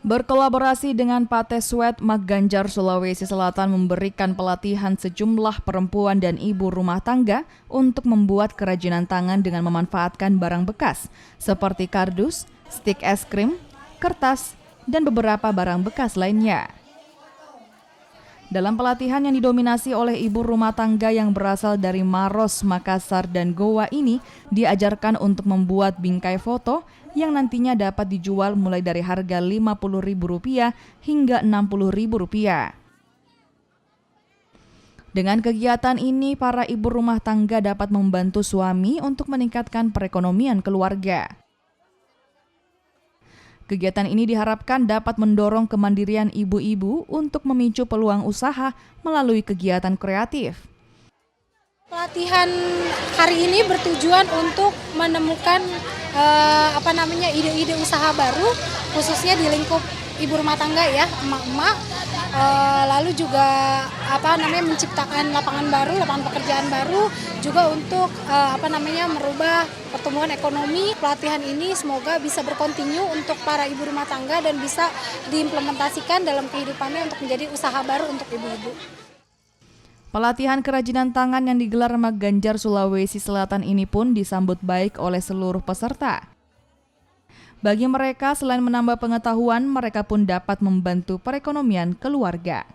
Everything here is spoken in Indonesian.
Berkolaborasi dengan Pate Sweat, Mak Ganjar Sulawesi Selatan memberikan pelatihan sejumlah perempuan dan ibu rumah tangga untuk membuat kerajinan tangan dengan memanfaatkan barang bekas seperti kardus, stik es krim, kertas, dan beberapa barang bekas lainnya. Dalam pelatihan yang didominasi oleh ibu rumah tangga yang berasal dari Maros, Makassar, dan Goa ini diajarkan untuk membuat bingkai foto yang nantinya dapat dijual mulai dari harga Rp50.000 hingga Rp60.000. Dengan kegiatan ini, para ibu rumah tangga dapat membantu suami untuk meningkatkan perekonomian keluarga. Kegiatan ini diharapkan dapat mendorong kemandirian ibu-ibu untuk memicu peluang usaha melalui kegiatan kreatif. Pelatihan hari ini bertujuan untuk menemukan ide-ide usaha baru, khususnya di lingkup ibu rumah tangga ya, emak-emak. Lalu juga menciptakan lapangan baru, lapangan pekerjaan baru, juga untuk merubah pertumbuhan ekonomi. Pelatihan ini semoga bisa berkontinu untuk para ibu rumah tangga dan bisa diimplementasikan dalam kehidupannya untuk menjadi usaha baru untuk ibu-ibu. Pelatihan kerajinan tangan yang digelar Mak Ganjar Sulawesi Selatan ini pun disambut baik oleh seluruh peserta. Bagi mereka, selain menambah pengetahuan, mereka pun dapat membantu perekonomian keluarga.